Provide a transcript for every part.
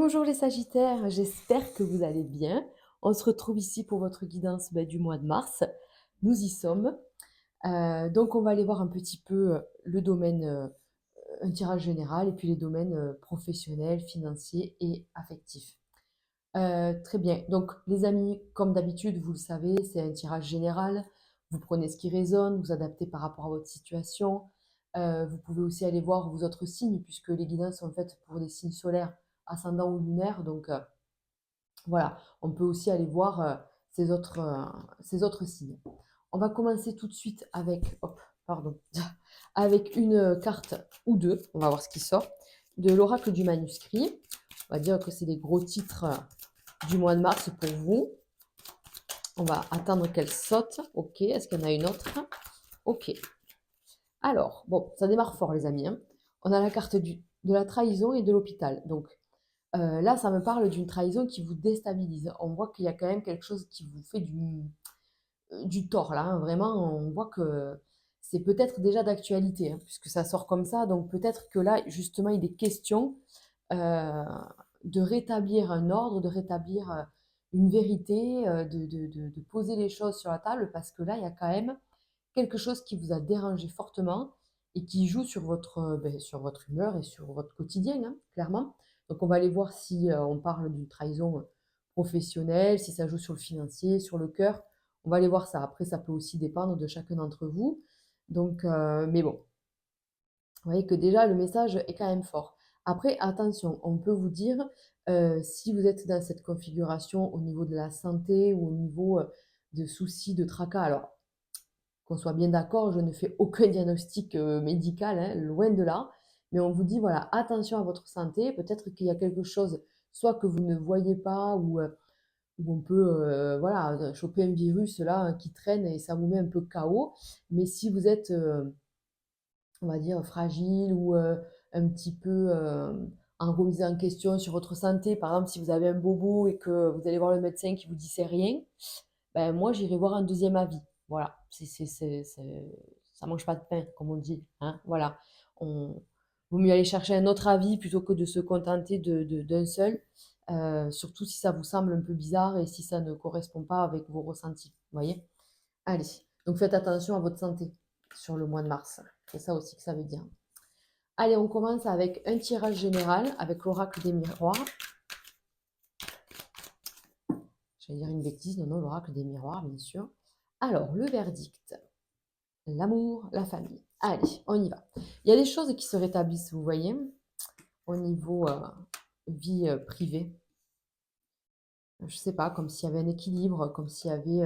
Bonjour les Sagittaires, j'espère que vous allez bien. On se retrouve ici pour votre guidance du mois de mars. Nous y sommes. Donc on va aller voir un petit peu le domaine, un tirage général et puis les domaines professionnels, financiers et affectifs. Très bien. Donc les amis, comme d'habitude, vous le savez, c'est un tirage général. Vous prenez ce qui résonne, vous adaptez par rapport à votre situation. Vous pouvez aussi aller voir vos autres signes, puisque les guidances sont faites pour des signes solaires, ascendants ou lunaires. Donc voilà, on peut aussi aller voir ces autres signes. On va commencer tout de suite avec, hop, pardon, avec une carte ou deux. On va voir ce qui sort de l'oracle du manuscrit. On va dire que c'est les gros titres du mois de mars pour vous. On va attendre qu'elle saute. Ok, est-ce qu'il y en a une autre? Ok. Alors, bon, ça démarre fort, les amis, hein. On a la carte de la trahison et de l'hôpital. Donc, là, ça me parle d'une trahison qui vous déstabilise. On voit qu'il y a quand même quelque chose qui vous fait du tort, là, hein. Vraiment, on voit que c'est peut-être déjà d'actualité, hein, puisque ça sort comme ça. Donc, peut-être que là, justement, il est question euh, de rétablir un ordre, de rétablir une vérité, de poser les choses sur la table, parce que là, il y a quand même quelque chose qui vous a dérangé fortement et qui joue sur sur votre humeur et sur votre quotidien, hein, clairement. Donc, on va aller voir si on parle d'une trahison professionnelle, si ça joue sur le financier, sur le cœur. On va aller voir ça. Après, ça peut aussi dépendre de chacun d'entre vous. Donc, mais bon, vous voyez que déjà, le message est quand même fort. Après, attention, on peut vous dire, si vous êtes dans cette configuration au niveau de la santé ou au niveau de soucis, de tracas, alors qu'on soit bien d'accord, je ne fais aucun diagnostic médical, hein, loin de là, mais on vous dit, voilà, attention à votre santé, peut-être qu'il y a quelque chose, soit que vous ne voyez pas, ou on peut voilà, choper un virus là qui traîne et ça vous met un peu KO, mais si vous êtes on va dire, fragile ou un petit peu en remise en question sur votre santé. Par exemple, si vous avez un bobo et que vous allez voir le médecin qui vous dit c'est rien, ben moi j'irai voir un deuxième avis. Voilà, ça mange pas de pain, comme on dit, hein. Voilà, on vaut mieux aller chercher un autre avis plutôt que de se contenter d'un seul, surtout si ça vous semble un peu bizarre et si ça ne correspond pas avec vos ressentis. Vous voyez? Allez, donc faites attention à votre santé sur le mois de mars. C'est ça aussi que ça veut dire. Allez, on commence avec un tirage général avec l'oracle des miroirs. J'allais dire une bêtise, non, non, l'oracle des miroirs, bien sûr. Alors, le verdict, l'amour, la famille. Allez, on y va. Il y a des choses qui se rétablissent, vous voyez, au niveau vie privée. Je sais pas, comme s'il y avait un équilibre, comme s'il y avait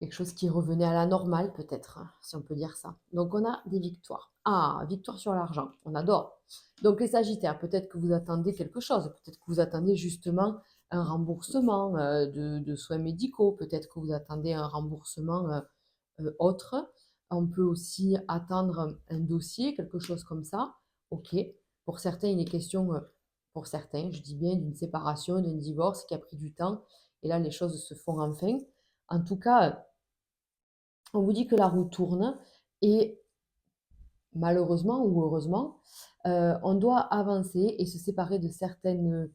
quelque chose qui revenait à la normale, peut-être, hein, si on peut dire ça. Donc, on a des victoires. Ah, victoire sur l'argent, on adore. Donc, les Sagittaires, peut-être que vous attendez quelque chose. Peut-être que vous attendez justement un remboursement de soins médicaux. Peut-être que vous attendez un remboursement autre. On peut aussi attendre un dossier, quelque chose comme ça. OK. Pour certains, il est question, pour certains, je dis bien, d'une séparation, d'un divorce qui a pris du temps. Et là, les choses se font enfin. En tout cas, on vous dit que la roue tourne et malheureusement ou heureusement, on doit avancer et se séparer de certaines,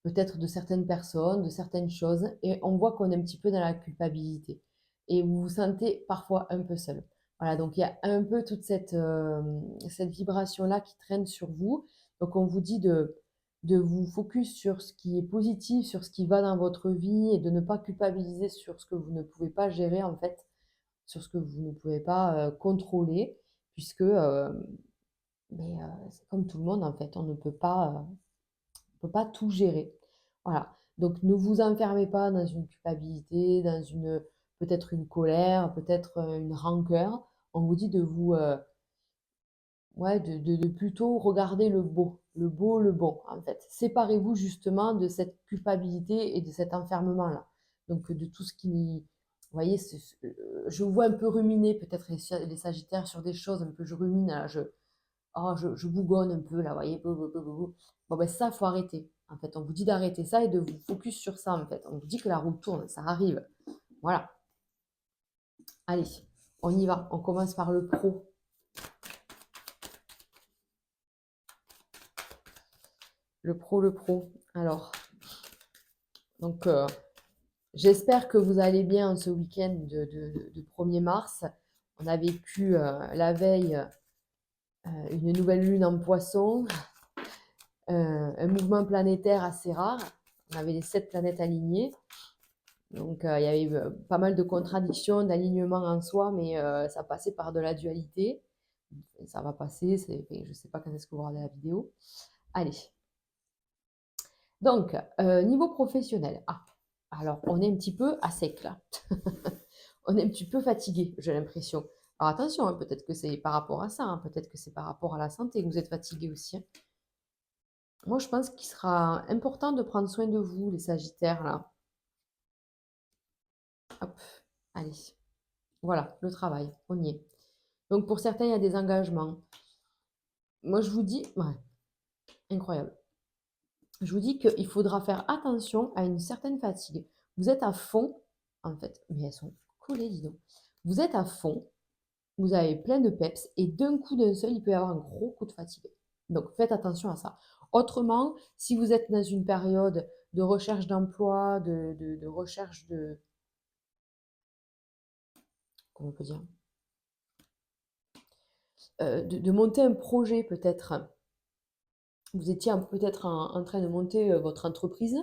peut-être de certaines personnes, de certaines choses, et on voit qu'on est un petit peu dans la culpabilité. Et vous vous sentez parfois un peu seul. Voilà, donc il y a un peu toute cette vibration-là qui traîne sur vous. Donc on vous dit de vous focus sur ce qui est positif, sur ce qui va dans votre vie et de ne pas culpabiliser sur ce que vous ne pouvez pas gérer en fait, sur ce que vous ne pouvez pas contrôler, puisque c'est comme tout le monde en fait, on peut pas tout gérer. Voilà. Donc ne vous enfermez pas dans une culpabilité, dans une peut-être une colère, peut-être une rancœur. On vous dit de vous ouais, de plutôt regarder le beau, le bon, en fait. Séparez-vous justement de cette culpabilité et de cet enfermement-là. Donc, de tout ce qui, vous voyez, je vous vois un peu ruminer, peut-être les Sagittaires, sur des choses, un peu, je rumine, là, je bougonne un peu, là, vous voyez. Bon, ben ça, faut arrêter. En fait, on vous dit d'arrêter ça et de vous focus sur ça, en fait. On vous dit que la roue tourne, ça arrive. Voilà. Allez, on y va. On commence par le pro. le pro, le pro. Alors, donc, j'espère que vous allez bien ce week-end de 1er mars. On a vécu la veille une nouvelle lune en poisson, un mouvement planétaire assez rare. On avait les 7 planètes alignées. Donc, il y avait pas mal de contradictions, d'alignements en soi, mais ça passait par de la dualité. Et ça va passer, je ne sais pas quand est-ce que vous regardez la vidéo. Allez. Donc, niveau professionnel. Ah, alors, on est un petit peu à sec là. On est un petit peu fatigué, j'ai l'impression. Alors attention, hein, peut-être que c'est par rapport à ça, hein, peut-être que c'est par rapport à la santé que vous êtes fatigué aussi, hein. Moi, je pense qu'il sera important de prendre soin de vous, les Sagittaires, là. Hop, allez. Voilà, le travail, on y est. Donc, pour certains, il y a des engagements. Moi, je vous dis, ouais, incroyable. Je vous dis qu'il faudra faire attention à une certaine fatigue. Vous êtes à fond, en fait, mais elles sont collées, dis donc. Vous êtes à fond, vous avez plein de peps, et d'un coup, d'un seul, il peut y avoir un gros coup de fatigue. Donc, faites attention à ça. Autrement, si vous êtes dans une période de recherche d'emploi, de recherche de... Comment on peut dire de monter un projet peut-être. Vous étiez peut-être en train de monter votre entreprise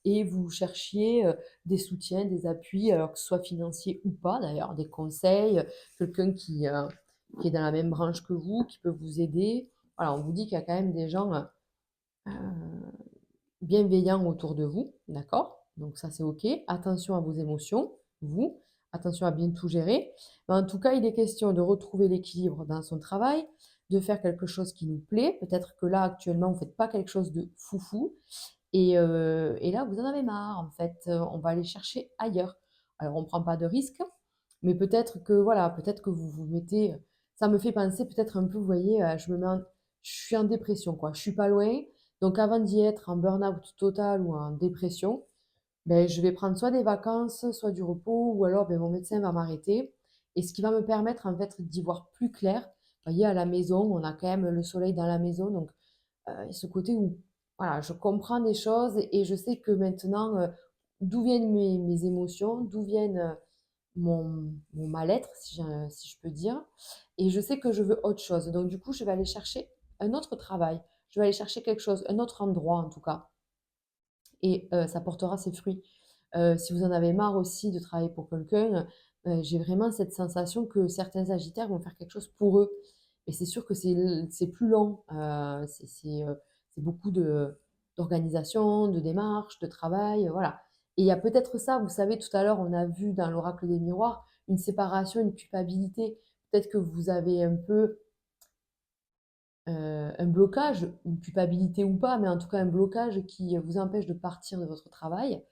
et vous cherchiez des soutiens, des appuis, alors que ce soit financier ou pas d'ailleurs, des conseils, quelqu'un qui est dans la même branche que vous, qui peut vous aider. Voilà, on vous dit qu'il y a quand même des gens euh, bienveillants autour de vous, d'accord? Donc ça c'est OK. Attention à vos émotions, vous. Attention à bien tout gérer. Mais en tout cas, il est question de retrouver l'équilibre dans son travail, de faire quelque chose qui nous plaît. Peut-être que là, actuellement, vous ne faites pas quelque chose de foufou. Et là, vous en avez marre, en fait. On va aller chercher ailleurs. Alors, on ne prend pas de risque, mais peut-être que, voilà, peut-être que vous vous mettez... Ça me fait penser peut-être un peu, vous voyez, je suis en dépression, quoi. Je suis pas loin. Donc, avant d'y être en burn-out total ou en dépression, ben, je vais prendre soit des vacances, soit du repos, ou alors ben, mon médecin va m'arrêter. Et ce qui va me permettre, en fait, d'y voir plus clair. Vous voyez, à la maison, on a quand même le soleil dans la maison, donc ce côté où voilà, je comprends des choses et je sais que maintenant, d'où viennent mes émotions, d'où viennent mon mal-être, si je peux dire. Et je sais que je veux autre chose. Donc, du coup, je vais aller chercher un autre travail. Je vais aller chercher quelque chose, un autre endroit en tout cas. Et ça portera ses fruits. Si vous en avez marre aussi de travailler pour quelqu'un, j'ai vraiment cette sensation que certains Sagittaires vont faire quelque chose pour eux. Et c'est sûr que c'est plus long. C'est beaucoup d'organisation, de démarches, de travail, voilà. Et il y a peut-être ça, vous savez, tout à l'heure, on a vu dans l'oracle des miroirs une séparation, une culpabilité. Peut-être que vous avez un peu un blocage, une culpabilité ou pas, mais en tout cas un blocage qui vous empêche de partir de votre travail.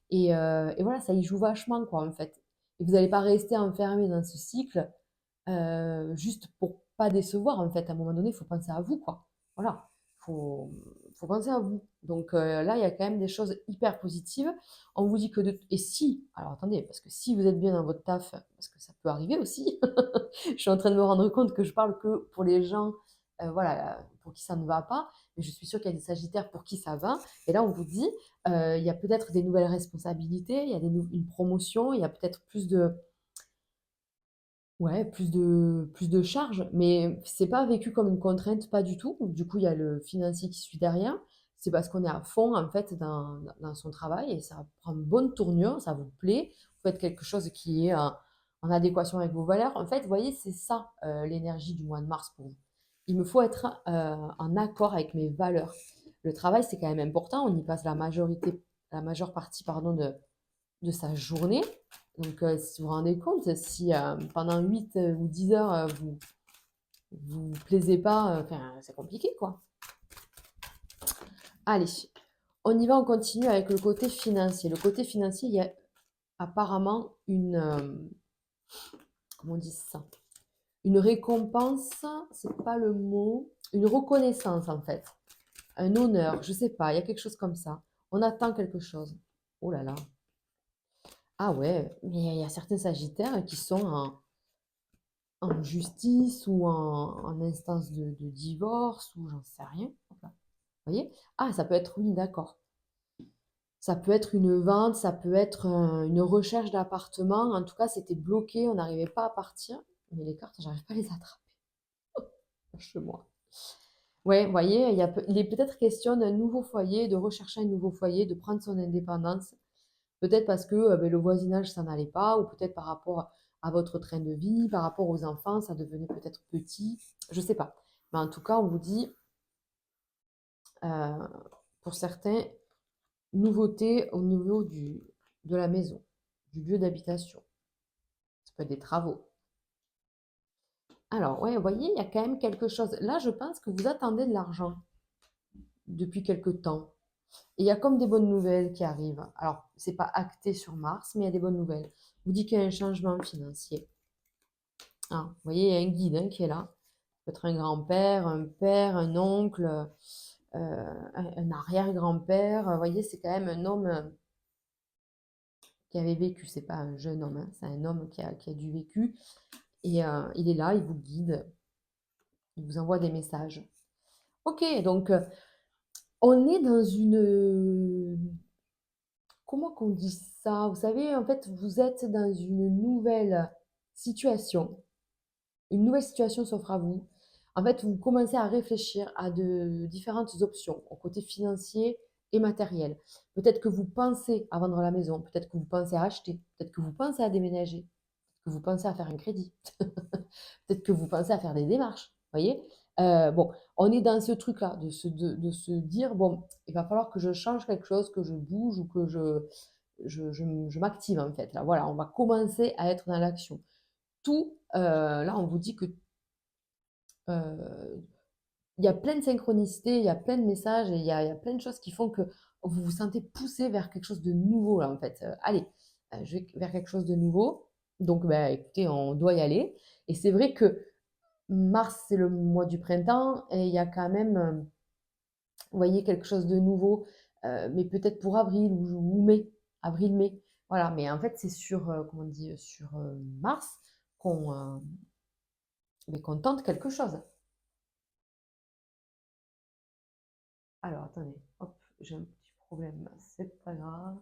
Et voilà, ça y joue vachement, quoi, en fait. Et vous n'allez pas rester enfermé dans ce cycle juste pour pas décevoir, en fait. À un moment donné, il faut penser à vous, quoi. Voilà, faut, faut penser à vous. Donc là, il y a quand même des choses hyper positives. On vous dit que Et si, alors attendez, parce que si vous êtes bien dans votre taf, parce que ça peut arriver aussi, je suis en train de me rendre compte que je parle que pour les gens, voilà, pour qui ça ne va pas, mais je suis sûre qu'il y a des Sagittaires pour qui ça va. Et là, on vous dit, il y a peut-être des nouvelles responsabilités, il y a une promotion, il y a peut-être plus de, ouais, plus de charges, mais c'est pas vécu comme une contrainte, pas du tout. Du coup, il y a le financier qui suit derrière. C'est parce qu'on est à fond, en fait, dans son travail et ça prend une bonne tournure, ça vous plaît. Vous faites quelque chose qui est en adéquation avec vos valeurs. En fait, vous voyez, c'est ça l'énergie du mois de mars pour vous. Il me faut être en accord avec mes valeurs. Le travail, c'est quand même important. On y passe la majeure partie, pardon, de sa journée. Donc, si vous vous rendez compte, si pendant 8 ou 10 heures, vous plaisez pas, c'est compliqué, quoi. Allez, on y va, on continue avec le côté financier. Le côté financier, il y a apparemment comment on dit ça? Une récompense, c'est pas le mot, une reconnaissance en fait, un honneur, je sais pas, il y a quelque chose comme ça. On attend quelque chose. Oh là là. Ah ouais, mais il y a certains Sagittaires qui sont en justice ou en instance de divorce ou j'en sais rien. Enfin, voyez? Ah, ça peut être, oui, d'accord. Ça peut être une vente, ça peut être une recherche d'appartement. En tout cas, c'était bloqué, on n'arrivait pas à partir. Mais les cartes, j'arrive pas à les attraper. Lâche-moi. Ouais, vous voyez, il est peut-être question d'un nouveau foyer, de rechercher un nouveau foyer, de prendre son indépendance. Peut-être parce que ben, le voisinage, ça n'allait pas, ou peut-être par rapport à votre train de vie, par rapport aux enfants, ça devenait peut-être petit. Je sais pas. Mais en tout cas, on vous dit, euh, pour certains, nouveauté au niveau de la maison, du lieu d'habitation. Ça peut être des travaux. Alors, ouais, vous voyez, il y a quand même quelque chose. Là, je pense que vous attendez de l'argent depuis quelque temps. Et il y a comme des bonnes nouvelles qui arrivent. Alors, c'est pas acté sur Mars, mais il y a des bonnes nouvelles. Vous dit qu'il y a un changement financier. Ah, vous voyez, il y a un guide qui est là. Peut-être un grand-père, un père, un oncle, un arrière-grand-père. Vous voyez, c'est quand même un homme qui avait vécu. C'est pas un jeune homme, hein, c'est un homme qui a du vécu. Et il est là, il vous guide, il vous envoie des messages. Ok, donc on est dans une... Comment qu'on dit ça? Vous savez, en fait, vous êtes dans situation. Une nouvelle situation s'offre à vous. En fait, vous commencez à réfléchir à de différentes options au côté financier et matériel. Peut-être que vous pensez à vendre la maison, peut-être que vous pensez à acheter, peut-être que vous pensez à déménager, peut-être que vous pensez à faire un crédit. Peut-être que vous pensez à faire des démarches, vous voyez. Bon, on est dans ce truc-là, de se dire, bon, il va falloir que je change quelque chose, que je bouge ou que je m'active en fait. Là, voilà, on va commencer à être dans l'action. Tout, là, on vous dit que euh, il y a plein de synchronicités, il y a plein de messages et il y a plein de choses qui font que vous vous sentez poussé vers quelque chose de nouveau là en fait. Allez, je vais vers quelque chose de nouveau. Donc, bah, écoutez, on doit y aller. Et c'est vrai que mars, c'est le mois du printemps et il y a quand même, vous voyez, quelque chose de nouveau, mais peut-être pour avril ou mai, avril-mai. Voilà, mais en fait, c'est sur, comment on dit, sur mars qu'on tente quelque chose. Alors, attendez, hop, j'ai un petit problème, c'est pas grave.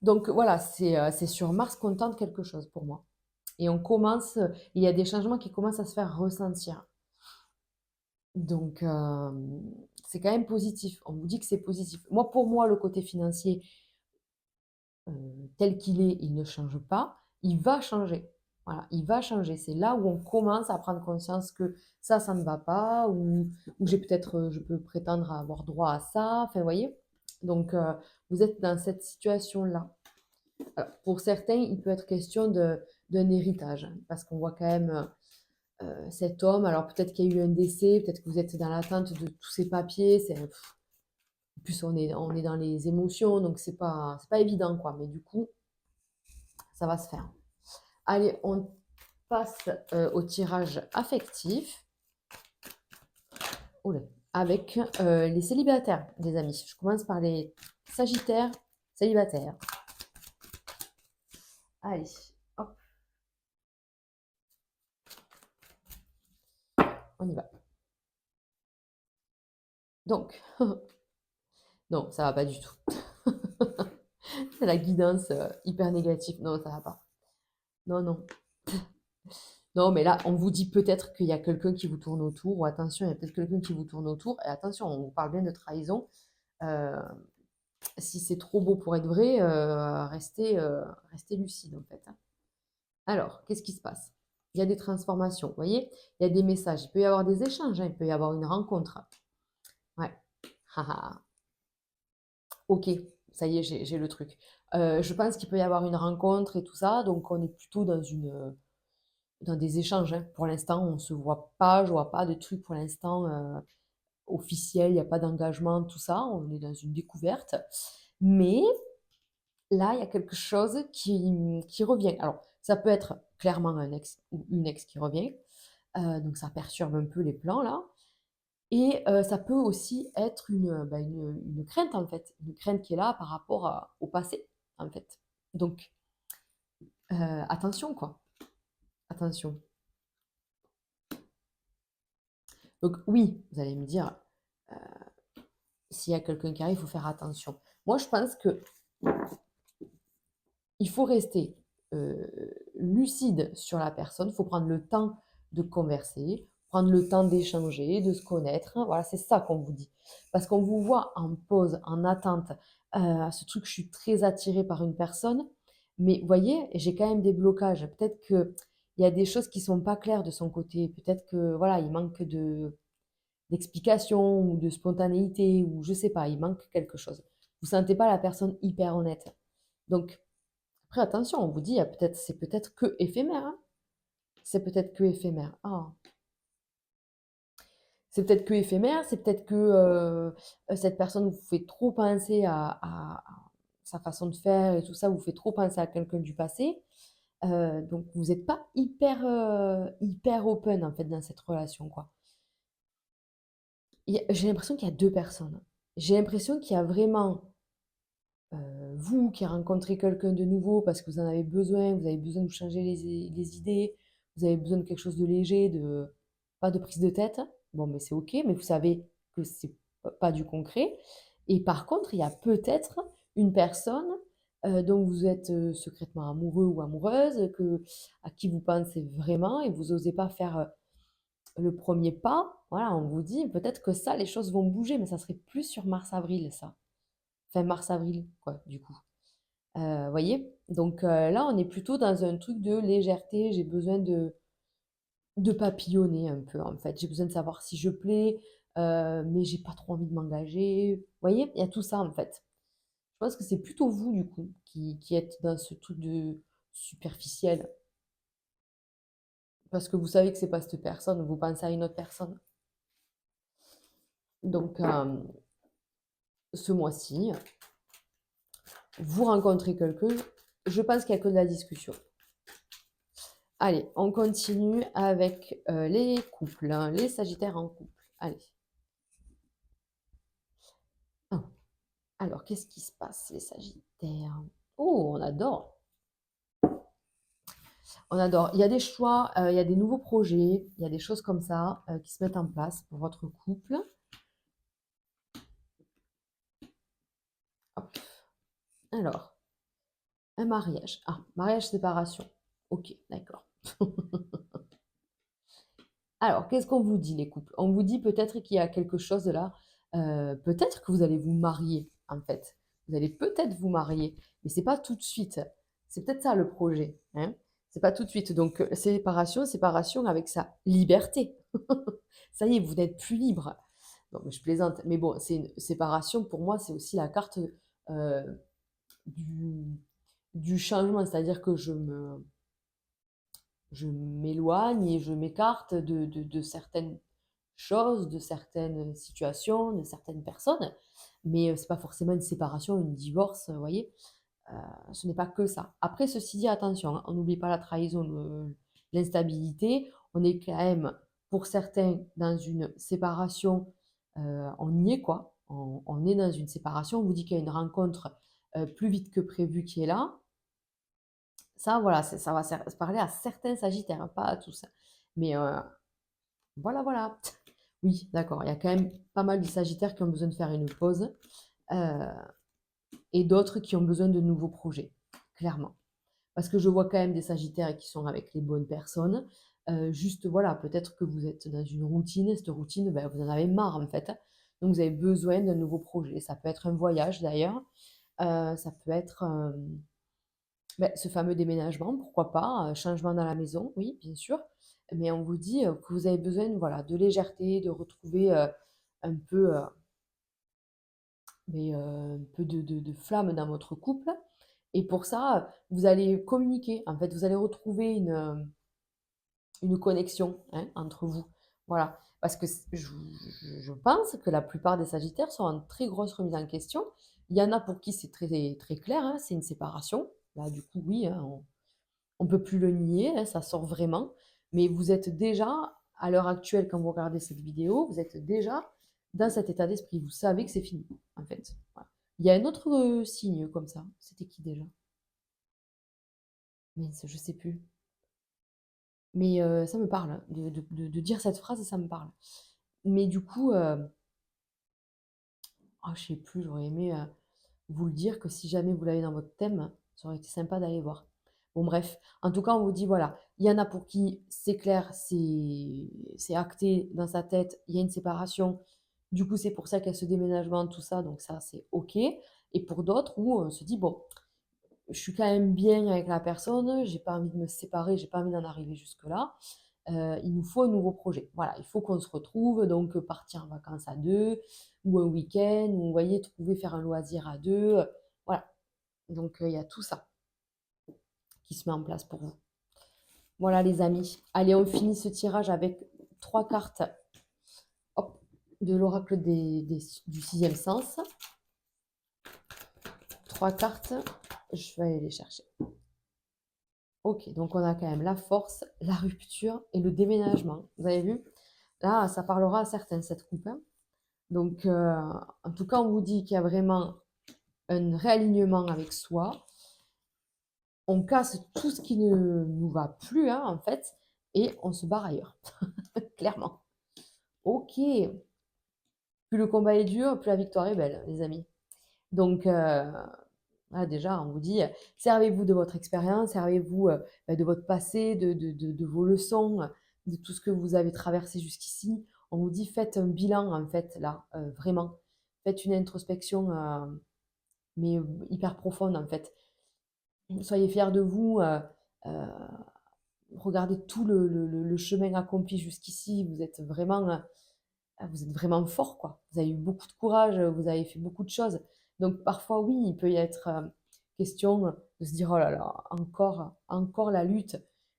Donc voilà, c'est sur mars qu'on tente quelque chose pour moi. Et on commence, il y a des changements qui commencent à se faire ressentir. Donc, c'est quand même positif. On vous dit que c'est positif. Moi, pour moi, le côté financier, tel qu'il est, il ne change pas. Il va changer. Voilà, il va changer. C'est là où on commence à prendre conscience que ça ne va pas, ou j'ai peut-être, je peux prétendre à avoir droit à ça. Enfin, vous voyez. Donc, vous êtes dans cette situation-là. Alors, pour certains, il peut être question d'un héritage, hein, parce qu'on voit quand même cet homme. Alors, peut-être qu'il y a eu un décès, peut-être que vous êtes dans l'attente de tous ces papiers. En plus, on est dans les émotions, donc c'est pas évident, quoi. Mais du coup, ça va se faire. Allez, on passe au tirage affectif. Oula, avec les célibataires, les amis. Je commence par les sagittaires célibataires. Allez, hop, on y va. Donc, non, ça va pas du tout. C'est la guidance hyper négative. Non, ça va pas. Non, non. Non, mais là, on vous dit peut-être qu'il y a quelqu'un qui vous tourne autour, ou attention, il y a peut-être quelqu'un qui vous tourne autour. Et attention, on vous parle bien de trahison. Euh, Si c'est trop beau pour être vrai, restez lucide en fait, hein. Alors, qu'est-ce qui se passe? Il y a des transformations, vous voyez? Il y a des messages, il peut y avoir des échanges, hein, il peut y avoir une rencontre. Ouais. Haha. Ok, ça y est, j'ai le truc. Je pense qu'il peut y avoir une rencontre et tout ça, donc on est plutôt dans des échanges, hein. Pour l'instant, on ne se voit pas, je vois pas de trucs pour l'instant officiels, il n'y a pas d'engagement, tout ça, on est dans une découverte. Mais là, il y a quelque chose qui revient. Alors, ça peut être clairement un ex ou une ex qui revient, donc ça perturbe un peu les plans là. Et ça peut aussi être une crainte en fait, une crainte qui est là par rapport au passé en fait. Donc attention quoi, attention. Donc oui, vous allez me dire, s'il y a quelqu'un qui arrive, il faut faire attention. Moi, je pense que il faut rester lucide sur la personne, il faut prendre le temps de converser, prendre le temps d'échanger, de se connaître. Hein. Voilà, c'est ça qu'on vous dit. Parce qu'on vous voit en pause, en attente, ce truc, je suis très attirée par une personne, mais vous voyez, j'ai quand même des blocages. Peut-être qu'il y a des choses qui sont pas claires de son côté. Peut-être que voilà, il manque d'explication ou de spontanéité ou je sais pas, il manque quelque chose. Vous sentez pas la personne hyper honnête. Donc, après, attention, on vous dit, c'est peut-être que éphémère. Hein. C'est peut-être que éphémère. Ah. C'est peut-être que éphémère, c'est peut-être que cette personne vous fait trop penser à sa façon de faire et tout ça, vous fait trop penser à quelqu'un du passé. Donc, vous n'êtes pas hyper open, en fait, dans cette relation, quoi. J'ai l'impression qu'il y a deux personnes. J'ai l'impression qu'il y a vraiment vous qui rencontrez quelqu'un de nouveau parce que vous avez besoin de vous changer les idées, vous avez besoin de quelque chose de léger, pas de prise de tête. Bon, mais c'est ok, mais vous savez que c'est pas du concret. Et par contre, il y a peut-être une personne dont vous êtes secrètement amoureux ou amoureuse, à qui vous pensez vraiment et vous n'osez pas faire le premier pas. Voilà, on vous dit peut-être que ça, les choses vont bouger, mais ça serait plus sur mars-avril, ça. Fin mars-avril, quoi, du coup. Voyez? Donc là, on est plutôt dans un truc de légèreté. J'ai besoin de papillonner un peu, en fait. J'ai besoin de savoir si je plais, mais j'ai pas trop envie de m'engager. Vous voyez? Il y a tout ça, en fait. Je pense que c'est plutôt vous, du coup, qui êtes dans ce truc de superficiel. Parce que vous savez que c'est pas cette personne, vous pensez à une autre personne. Donc, ce mois-ci, vous rencontrez quelqu'un, je pense qu'il n'y a que de la discussion. Allez, on continue avec les couples, hein, les sagittaires en couple. Allez. Ah. Alors, qu'est-ce qui se passe, les sagittaires? Oh, on adore. On adore. Il y a des choix, il y a des nouveaux projets, il y a des choses comme ça qui se mettent en place pour votre couple. Hop. Alors, un mariage. Ah, mariage, séparation. Ok, d'accord. Alors, qu'est-ce qu'on vous dit, les couples? On vous dit peut-être qu'il y a quelque chose là. Peut-être que vous allez vous marier, en fait. Vous allez peut-être vous marier, mais c'est pas tout de suite. C'est peut-être ça le projet. Hein. C'est pas tout de suite. Donc, séparation, séparation avec sa liberté. Ça y est, vous n'êtes plus libre. Non, mais je plaisante. Mais bon, c'est une séparation, pour moi, c'est aussi la carte euh, du, du changement. C'est-à-dire que je m'éloigne et je m'écarte de certaines choses, de certaines situations, de certaines personnes. Mais c'est pas forcément une séparation, une divorce, vous voyez. Ce n'est pas que ça. Après, ceci dit, attention, hein, on n'oublie pas la trahison, l'instabilité. On est quand même, pour certains, dans une séparation. On y est, quoi. On est dans une séparation. On vous dit qu'il y a une rencontre plus vite que prévu qui est là. Ça, voilà, ça va parler à certains sagittaires, hein, pas à tous. Hein. Mais voilà, voilà. Oui, d'accord. Il y a quand même pas mal de sagittaires qui ont besoin de faire une pause euh, et d'autres qui ont besoin de nouveaux projets, clairement. Parce que je vois quand même des sagittaires qui sont avec les bonnes personnes. Juste, voilà, peut-être que vous êtes dans une routine et cette routine, ben, vous en avez marre, en fait. Donc, vous avez besoin d'un nouveau projet. Ça peut être un voyage, d'ailleurs. Ça peut être ben, ce fameux déménagement, pourquoi pas, changement dans la maison, oui, bien sûr. Mais on vous dit que vous avez besoin voilà, de légèreté, de retrouver un peu, un peu de flamme dans votre couple. Et pour ça, vous allez communiquer. En fait, vous allez retrouver une connexion hein, entre vous. Voilà. Parce que je pense que la plupart des Sagittaires sont en très grosse remise en question. Il y en a pour qui c'est très, très clair, hein, c'est une séparation. Là, du coup, oui, hein, on ne peut plus le nier, hein, ça sort vraiment. Mais vous êtes déjà, à l'heure actuelle, quand vous regardez cette vidéo, vous êtes déjà dans cet état d'esprit. Vous savez que c'est fini, en fait. Voilà. Il y a un autre signe comme ça. C'était qui déjà? Mais je sais plus. Mais ça me parle, hein, de dire cette phrase, ça me parle. Mais du coup, Ah, je sais plus, j'aurais aimé, vous le dire que si jamais vous l'avez dans votre thème, ça aurait été sympa d'aller voir. Bon bref, en tout cas, on vous dit voilà, il y en a pour qui c'est clair, c'est acté dans sa tête, il y a une séparation. Du coup, c'est pour ça qu'il y a ce déménagement, tout ça, donc ça, c'est OK. Et pour d'autres où on se dit: «Bon, je suis quand même bien avec la personne, j'ai pas envie de me séparer, j'ai pas envie d'en arriver jusque-là. Il nous faut un nouveau projet. Voilà, il faut qu'on se retrouve, donc partir en vacances à 2 ou un week-end ou vous voyez, trouver faire un loisir à 2. Voilà, donc il y a tout ça qui se met en place pour vous. Voilà les amis. Allez, on finit ce tirage avec 3 cartes, hop, de l'oracle du sixième sens. 3 cartes, je vais aller les chercher. OK, donc on a quand même la force, la rupture et le déménagement. Vous avez vu? Là, ça parlera à certains, cette coupe, hein. Donc, en tout cas, on vous dit qu'il y a vraiment un réalignement avec soi. On casse tout ce qui ne nous va plus, hein, en fait, et on se barre ailleurs, clairement. OK, plus le combat est dur, plus la victoire est belle, les amis. Donc, ah, déjà, on vous dit, servez-vous de votre expérience, servez-vous bah, de votre passé, de vos leçons, de tout ce que vous avez traversé jusqu'ici. On vous dit, faites un bilan, en fait, là, vraiment. Faites une introspection, mais hyper profonde, en fait. Soyez fiers de vous. Euh, Regardez tout le chemin accompli jusqu'ici. Vous êtes vraiment fort, quoi. Vous avez eu beaucoup de courage, vous avez fait beaucoup de choses. Donc parfois, oui, il peut y être question de se dire, oh là là, encore la lutte.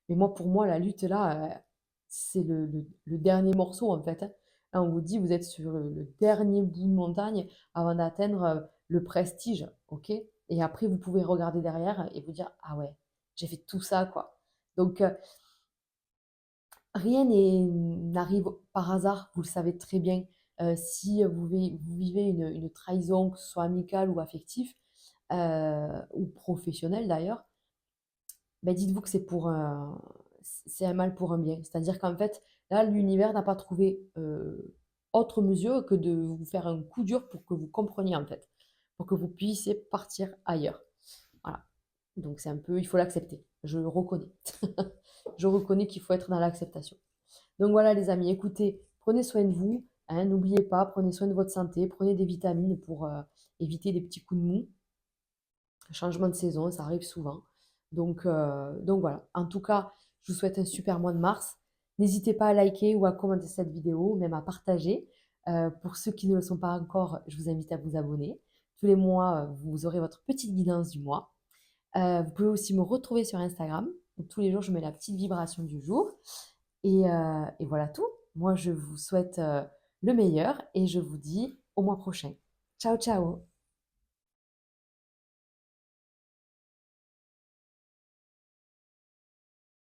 Mais moi, pour moi, la lutte, là, c'est le dernier morceau, en fait, hein. Là, on vous dit, vous êtes sur le dernier bout de montagne avant d'atteindre le prestige, ok? Et après, vous pouvez regarder derrière et vous dire, ah ouais, j'ai fait tout ça, quoi. Donc, rien n'arrive par hasard, vous le savez très bien. Si vous vivez une trahison, que ce soit amicale ou affective, ou professionnelle d'ailleurs, ben dites-vous que c'est un mal pour un bien. C'est-à-dire qu'en fait, là, l'univers n'a pas trouvé autre mesure que de vous faire un coup dur pour que vous compreniez en fait, pour que vous puissiez partir ailleurs. Voilà. Donc c'est un peu, il faut l'accepter. Je le reconnais. Je reconnais qu'il faut être dans l'acceptation. Donc voilà les amis, écoutez, prenez soin de vous, hein, n'oubliez pas, prenez soin de votre santé, prenez des vitamines pour éviter les petits coups de mou. Changement de saison, ça arrive souvent. Donc voilà, en tout cas, je vous souhaite un super mois de mars. N'hésitez pas à liker ou à commenter cette vidéo, même à partager. Pour ceux qui ne le sont pas encore, je vous invite à vous abonner. Tous les mois, vous aurez votre petite guidance du mois. Vous pouvez aussi me retrouver sur Instagram. Donc, tous les jours, je mets la petite vibration du jour. Et voilà tout. Moi, je vous souhaite le meilleur et je vous dis au mois prochain. Ciao, ciao!